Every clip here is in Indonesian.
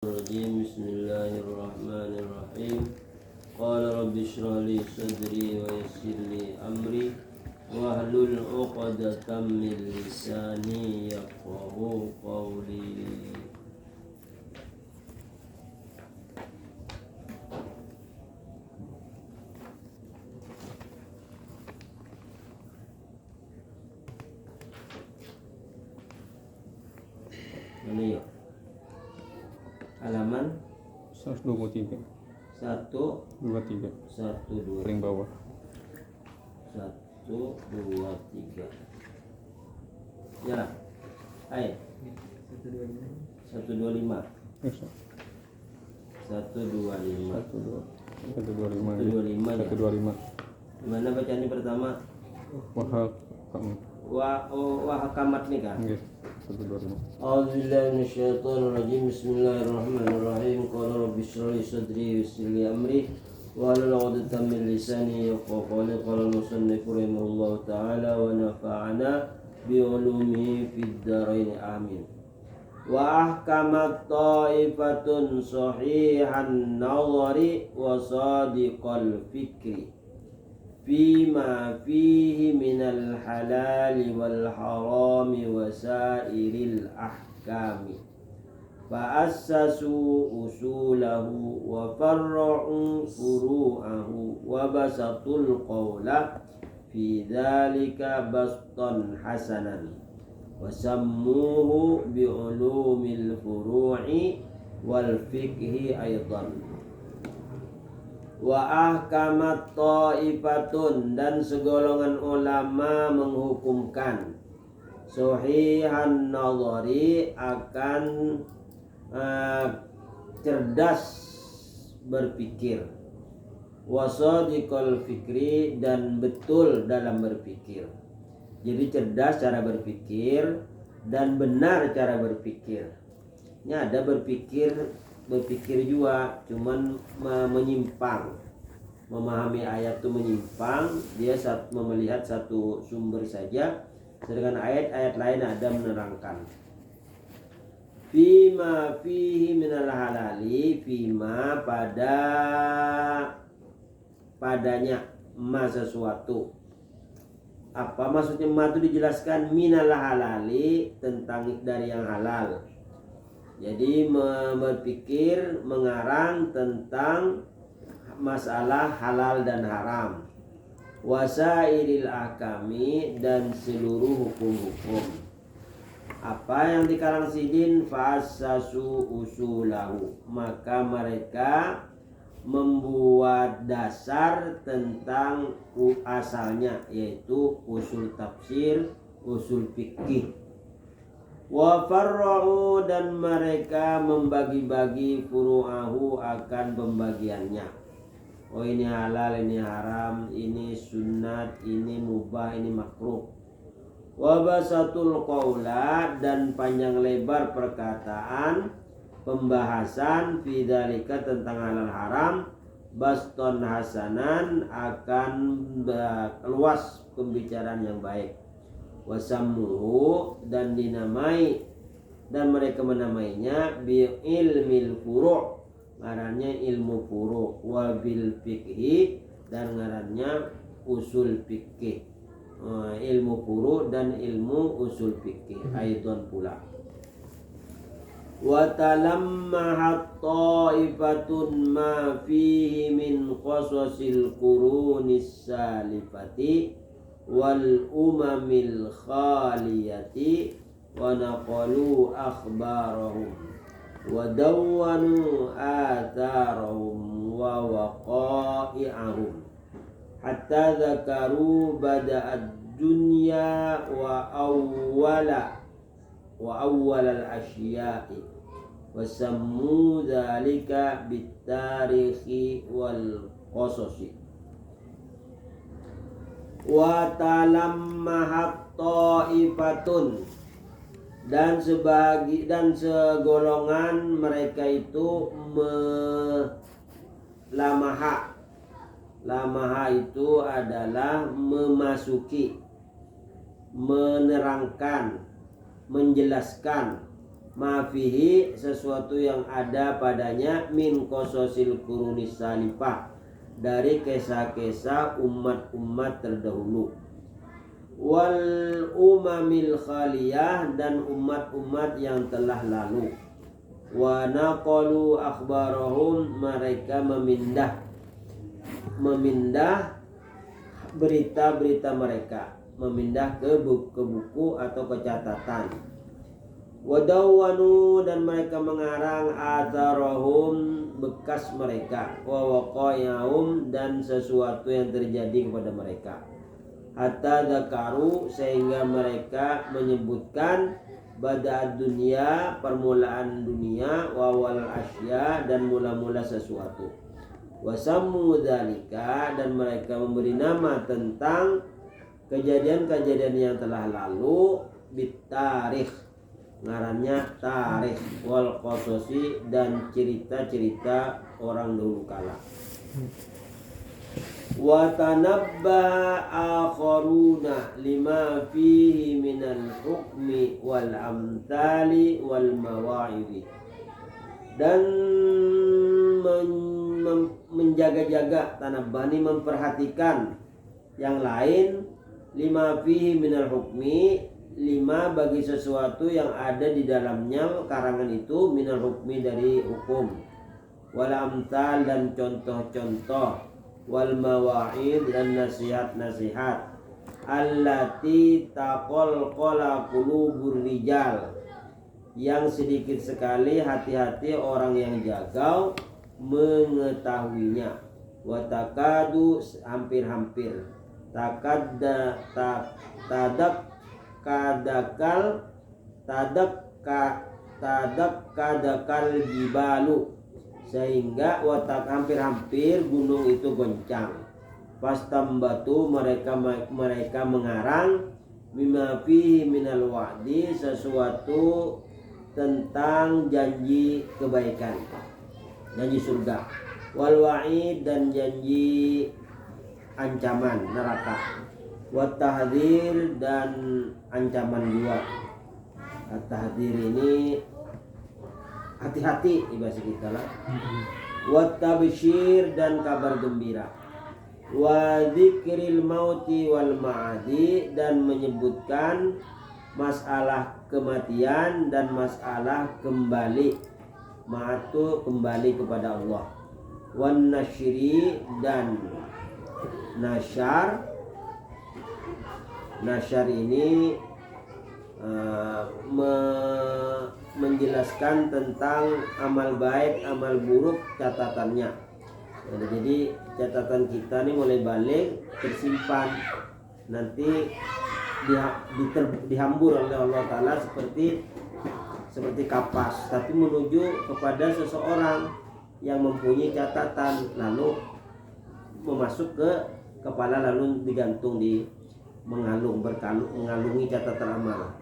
Bismillahirrahmanirrahim. Qala rabbi shrah li sadri wa yassir li amri wahlul 'uqdatam min lisani yafqahu qawli. Mana yuk? Halaman 123 1 paling bawah. 1 2 3. Ya. Hai. 125. 125. 125. Gimana bacaannya pertama? Wahakamat nih kan? Nggih. 125. A'udzubillahi minasyaitonir rajim. Bismillahirrahmanirrahim. Qala rabbi shrah li sadri wa yassir li amri wahlul 'uqdatam min lisani yafqahu qawli. Qala al-musannif rahimahullahu ta'ala wa nafa'ana bi 'ulumihi fid dharain amin. Wa ahkamat ta'ifatun sahihan nadhari wa sadiqal fikri fima fihi minal halali wal harami wa sairil ahkami fa assasu usulahu wa farra'u furu'ahu wa basatul qawla fi dhalika bastan hasanan wa sammuhu bi ulumil furu'i wal fiqhi aidan. Wa ahkamat ta'ifatun, dan segolongan ulama menghukumkan sahihan nadhari, akan cerdas berpikir, wasadiqal fikri, dan betul dalam berpikir. Jadi cerdas cara berpikir dan benar cara berpikir. Ini ada berpikir juga cuman menyimpang, memahami ayat itu menyimpang, dia melihat satu sumber saja, sedangkan ayat-ayat lain ada menerangkan. Fima fihi minal halali, fima padanya ma sesuatu. Apa maksudnya ma itu dijelaskan? Minal halali, tentang dari yang halal. Jadi berpikir, mengarang tentang masalah halal dan haram. Wasairil ahkami, dan seluruh hukum-hukum. Apa yang dikarang sidin? Fasasu usulahu, maka mereka membuat dasar tentang asalnya, yaitu usul tafsir, usul fikih. Wa farra'u, dan mereka membagi-bagi furu'ahu, akan pembagiannya. Oh, ini halal, ini haram, ini sunat, ini mubah, ini makruh. Wa basatul qawla, dan panjang lebar perkataan, pembahasan fi dzalika tentang halal haram, baston hasanan, akan luas pembicaraan yang baik. Wasammuhu, dan dinamai, dan mereka menamainya bi ilmil furu', ngarannya ilmu furu', wa bil fikhi, dan ngarannya usul fikih. Ilmu furu' dan ilmu usul fikih aidan pula. Wa talammahat ta'ifatun ma fihi min qasasil qurunis salifati wal umamil khaliyati wa naqalu akhbarahum wa dawwanu atharahum wa waqa'i'ahum hatta zakaru bada'ad dunya wa awwalal asya'i wa sammu dhalika bitarikhi wal qasasi. Wa talammahat ta'ifatun, dan segolongan mereka itu lamaha itu adalah memasuki, menerangkan, menjelaskan, mafihi sesuatu yang ada padanya min qososil qurunis salifah dari kisah-kisah umat-umat terdahulu, wal umamil khaliyah dan umat-umat yang telah lalu, wa naqalu akhbarahum mereka memindah berita-berita mereka, memindah ke buku atau ke catatan. Wadawwanu dan mereka mengarang atharahum bekas mereka, wa waqayahum dan sesuatu yang terjadi kepada mereka. Hatta dzakaru sehingga mereka menyebutkan bada'ad dunia permulaan dunia, wa wal asya dan mula-mula sesuatu. Wasammu dzalika dan mereka memberi nama tentang kejadian-kejadian yang telah lalu bitarikh, ngarannya tarikh, wal qososi dan cerita-cerita orang dahulu kala. Wa tanabba akharuna lima fihi minal hukmi wal amthali wal mawa'idhi, dan menjaga-jaga tanabani memperhatikan yang lain lima fihi minal hukmi, lima bagi sesuatu yang ada di dalamnya karangan itu minal hukmi dari hukum, wal amthal dan contoh-contoh, wal mawa'id dan nasihat-nasihat, allati taqalqala qulubur rijal yang sedikit sekali hati-hati orang yang jagau mengetahuinya, wa takadu hampir-hampir, tadak kadakal jibalu sehingga watak hampir-hampir gunung itu goncang. Pastambatu mereka mengarang bima fihi minal wa'di sesuatu tentang janji kebaikan, janji surga, wal wa'id dan janji ancaman neraka, wat tahdzir dan ancaman juga. At-tahdzir ini hati-hati di bahasa kita lah. Wat tabsyir dan kabar gembira, wa dzikril mauti wal ma'adi dan menyebutkan masalah kematian dan masalah kembali, ma'atu kembali kepada Allah, wan nasyri dan nasyar. Nasyar ini menjelaskan tentang amal baik, amal buruk, catatannya. Jadi catatan kita ini mulai balik tersimpan, nanti dihambur oleh Allah Ta'ala seperti kapas, tapi menuju kepada seseorang yang mempunyai catatan, lalu memasuk ke kepala, lalu digantung di mengalungi catatan amal.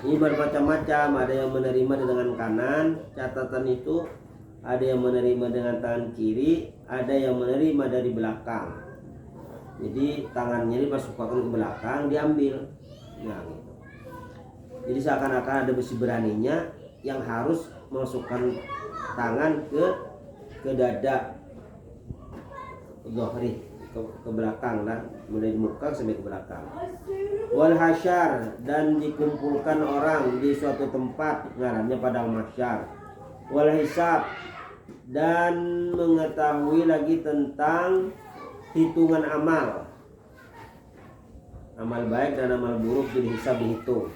Ini bermacam-macam, ada yang menerima dengan kanan catatan itu, ada yang menerima dengan tangan kiri, ada yang menerima dari belakang. Jadi tangannya dimasukkan ke belakang, diambil. Nah, gitu. Jadi seakan-akan ada besi beraninya yang harus memasukkan tangan ke dada, zohri, ke belakang lah, mulai di muka sampai ke belakang. Wal hasyar dan dikumpulkan orang di suatu tempat, ngarannya padang mahsyar. Wal hisab dan mengetahui lagi tentang hitungan amal baik dan amal buruk dihisab, dihitung.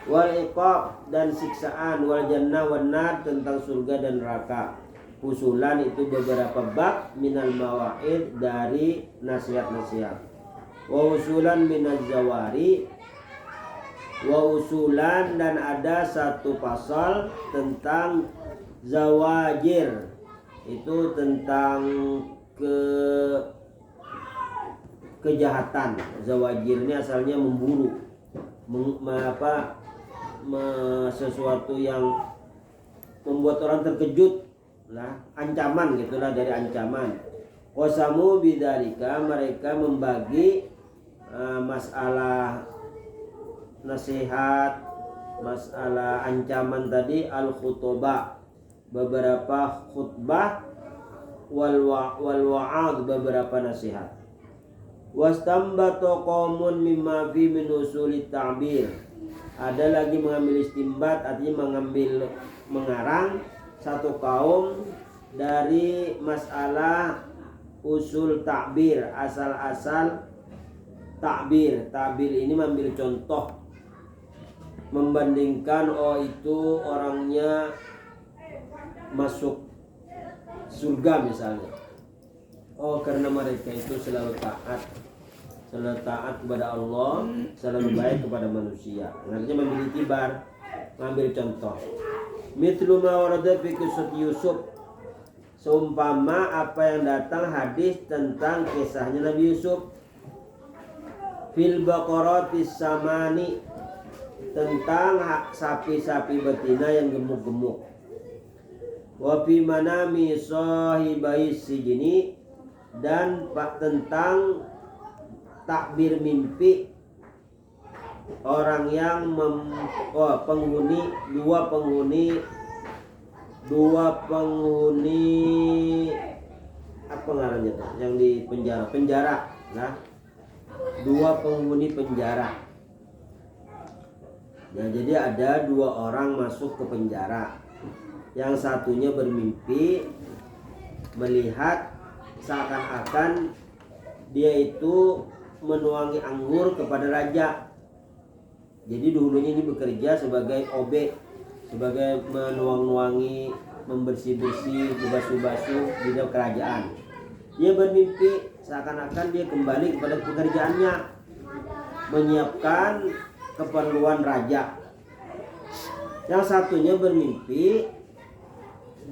Wal iqab dan siksaan, wal jannah wan nar tentang surga dan neraka. Usulan itu beberapa bab minal mawa'id dari nasihat-nasihat. Wa usulan minaz zawari, wa usulan dan ada satu pasal tentang zawajir, itu tentang kejahatan. Zawajir ini asalnya memburu, sesuatu yang membuat orang terkejut lah, ancaman gitulah, dari ancaman. Qasamu bidzalika mereka membagi masalah nasihat masalah ancaman tadi al-khutbah, beberapa khutbah, wal wa'ad, beberapa nasihat. Wastambato qaumun mimma fi min usulit ta'bir. Ada lagi mengambil istimbat, artinya mengambil mengarang satu kaum dari masalah usul takbir, asal-asal takbir. Takbir ini mengambil contoh, membandingkan itu orangnya masuk surga misalnya. Karena mereka itu selalu taat kepada Allah, selalu baik kepada manusia. Artinya mengambil itibar, mengambil contoh. Mithlu ma warada fi qissat Yusuf, seumpama apa yang datang hadis tentang kisahnya Nabi Yusuf. Fil baqaratis samani, tentang sapi-sapi betina yang gemuk-gemuk. Wa fi manami sahibai sijini, dan tentang takbir mimpi orang yang dua penghuni apa ngarannya tuh yang di penjara nah, dua penghuni penjara. Ya, jadi ada dua orang masuk ke penjara. Yang satunya bermimpi melihat seakan-akan dia itu menuangi anggur kepada raja. Jadi dulunya ini bekerja sebagai OB, sebagai menuang-nuangi, membersih-bersih, basuh-basuh di dalam kerajaan. Dia bermimpi seakan-akan dia kembali kepada pekerjaannya, menyiapkan keperluan raja. Yang satunya bermimpi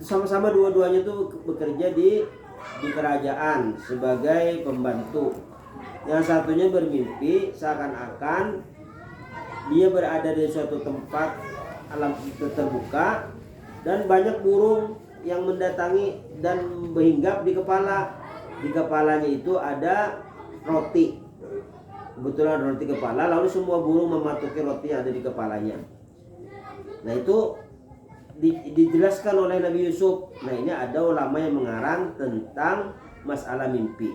sama-sama, dua-duanya itu bekerja di kerajaan sebagai pembantu. Yang satunya bermimpi seakan-akan dia berada di suatu tempat alam terbuka dan banyak burung yang mendatangi dan berhinggap di kepala. Di kepalanya itu ada roti. Kebetulan roti kepala, lalu semua burung mematuki roti yang ada di kepalanya. Nah, itu dijelaskan oleh Nabi Yusuf. Nah, ini ada ulama yang mengarang tentang masalah mimpi.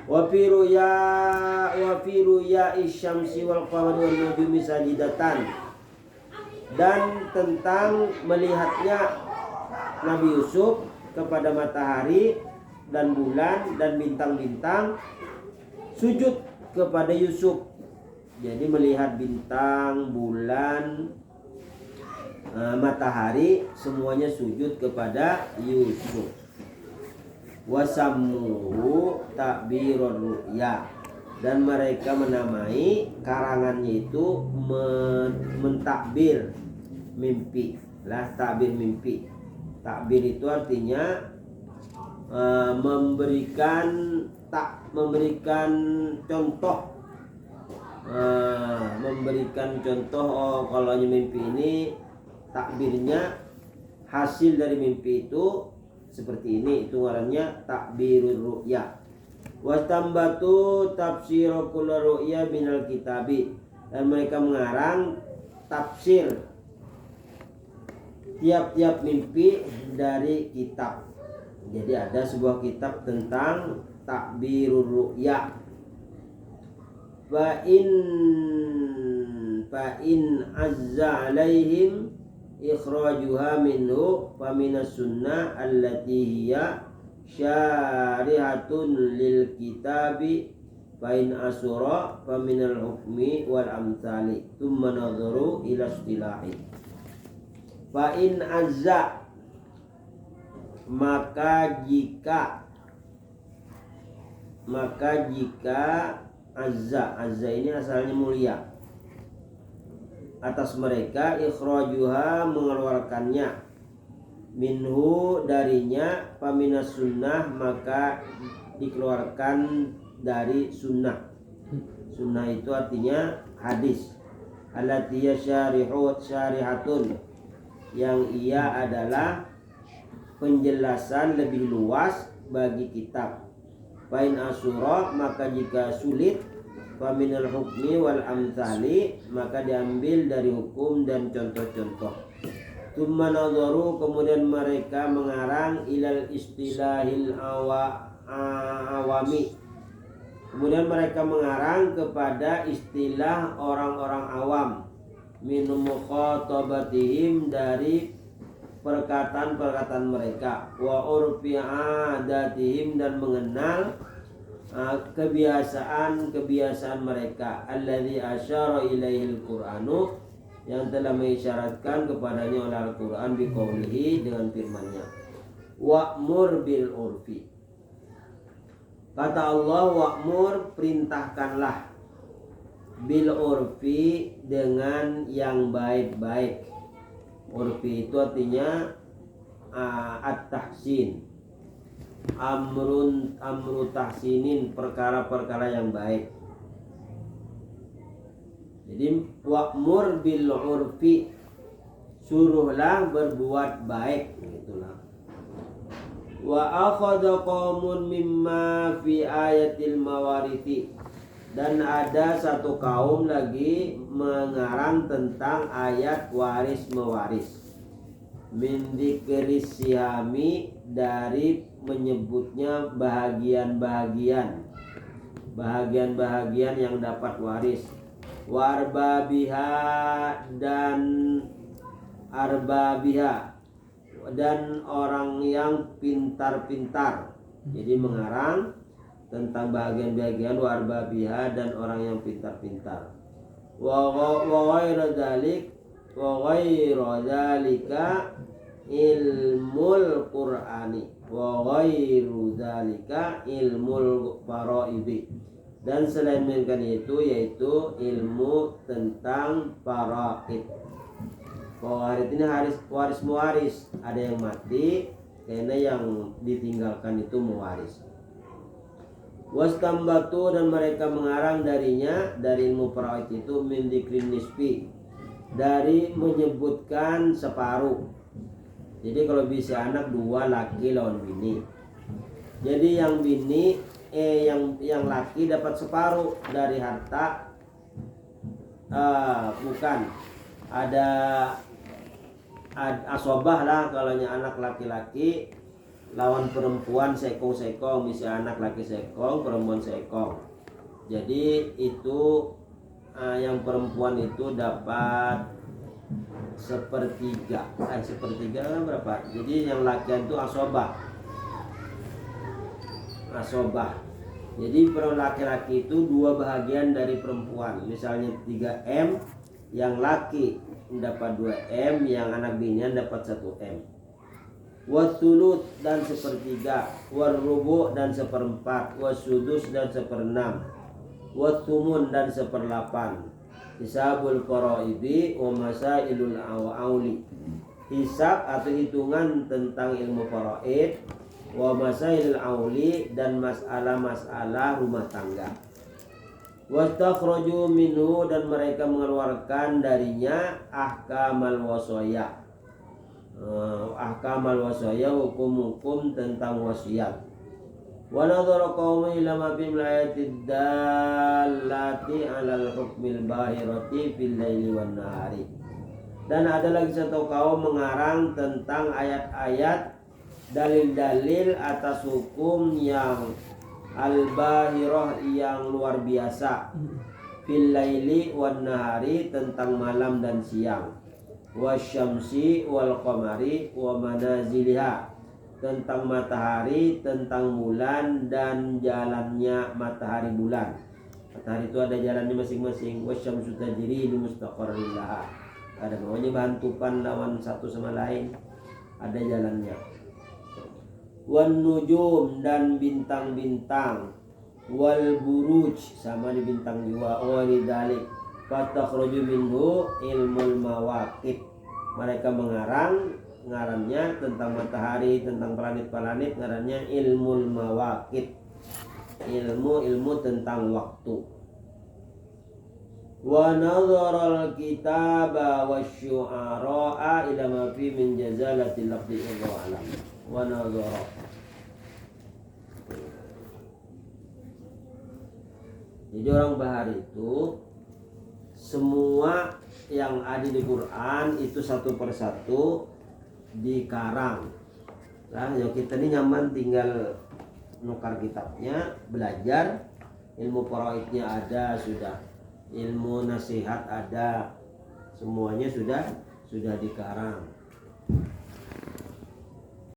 Wa fi ruya isyamsi wal qamari wan nujumi sajidatan, dan tentang melihatnya Nabi Yusuf kepada matahari dan bulan dan bintang-bintang sujud kepada Yusuf. Jadi melihat bintang, bulan, matahari semuanya sujud kepada Yusuf. Wasammuhu takbirur ru'ya, dan mereka menamai karangannya itu mentakbir mimpi lah, takbir mimpi. Takbir itu artinya memberikan contoh, kalau mimpi ini takbirnya hasil dari mimpi itu seperti ini, itu ngarannya takbirur ru'ya. Wastambatu tafsir kullu ru'ya minal kitabi, dan mereka mengarang tafsir tiap-tiap mimpi dari kitab. Jadi ada sebuah kitab tentang takbirur ru'ya. Fa in azza alaihim ikhrajuha minhu fa minas sunnah allati hiya syarihatun lil kitabi fa in asura fa minal hukmi wal amsali thumma nadharu ila istilahi. Fa in azza, maka jika azza ini asalnya mulia, atas mereka, ikhrajuha mengeluarkannya, minhu darinya, paminas sunnah maka dikeluarkan dari sunnah. Sunnah itu artinya hadis. Allati syarihatun, yang ia adalah penjelasan lebih luas bagi kitab. Fain asura, maka jika sulit, Faminal hukmi wal amthali, maka diambil dari hukum dan contoh-contoh. Tsumma nadharu, kemudian mereka mengarang ilal istilahil awami. Kemudian mereka mengarang kepada istilah orang-orang awam, min mukhatabatihim, dari perkataan-perkataan mereka, wa urfi adatihim, dan mengenal kebiasaan-kebiasaan mereka, alladzi asyara ilaihil Qur'anu, yang telah mengisyaratkan kepadanya oleh Al-Qur'an biqaulihi, dengan firman-Nya, wa'mur bil urfi. Kata Allah, wa'mur, perintahkanlah, bil urfi, dengan yang baik-baik. Urfi itu artinya at-tahsin, amru tahsinin, perkara-perkara yang baik. Jadi wa'mur bil urfi, suruhlah berbuat baik, gitulah. Wa akhadha qaumun mimma fi ayatil mawarithi, dan ada satu kaum lagi mengarang tentang ayat waris mewaris, min dzikris sihami, dari menyebutnya bahagian-bahagian yang dapat waris, warbabiha, dan arbabiha, dan orang yang pintar-pintar. Jadi mengarang tentang bahagian-bahagian warbabiha, dan orang yang pintar-pintar. Wa ghairu dzalika ilmul Qur'ani, wa ghairu dzalika ilmul faraidi, dan selain itu yaitu ilmu tentang faraid. Faraid ini waris mewaris, ada yang mati karena yang ditinggalkan itu mewaris. Wastambatu, dan mereka mengarang darinya, dari ilmu faraid itu, min dzikrin nisbi, dari menyebutkan separuh. Jadi kalau bisa anak dua, laki lawan bini. Jadi yang bini yang laki dapat separuh dari harta. Bukan, ada asobah lah kalau anak laki-laki lawan perempuan sekong-sekong, misalnya anak laki sekong, perempuan sekong. Jadi itu yang perempuan itu dapat sepertiga kan berapa? Jadi yang laki itu asobah. Jadi laki-laki itu 2 bahagian dari perempuan. Misalnya 3M, yang laki dapat 2M, yang anak binian dapat 1M. Wasulut, dan sepertiga, warubu, dan seperempat, wasudus, dan seperenam, wasumun, dan seperlapan. Hisabul faraidi wa masailul auli, hisab atau hitungan tentang ilmu faraid, wa masailul auli, dan masalah-masalah rumah tangga. Wastakhraju minhu, dan mereka mengeluarkan darinya ahkamal wasaya, hukum-hukum tentang wasiat. Wa nadhara qaumun ila ma fi ayatid dallati 'alal hukmil bahirati fil laili wan nahari. Dan ada lagi satu kaum mengarang tentang ayat-ayat, dalil-dalil atas hukum yang al-bahirah, yang luar biasa, fil laili wan nahari, tentang malam dan siang, wasyamsi wal qamari wa manaziliha, tentang matahari, tentang bulan, dan jalannya matahari bulan. Matahari itu ada jalannya masing-masing. Wasyamsu tajri li mustaqarrin laha, ada maunya bantupan lawan satu sama lain, ada jalannya. Wan nujum, dan bintang-bintang. Wal buruj, sama di bintang juga. Walidalik fatakhruju minhu ilmul mawaqit, mereka ngarannya tentang matahari, tentang planet-planet, ngarannya ilmul mawaqit, ilmu tentang waktu. Wa nadhara al-kitaba wasyu'ara ila ma fi min jazalatil lafzi wa alam. Wa nadhara Jadi orang Bahari itu semua yang ada di Quran itu satu persatu dikarang. Nah, ya kita ini nyaman tinggal nukar kitabnya, belajar, ilmu faraidnya ada sudah, ilmu nasihat ada, semuanya sudah dikarang.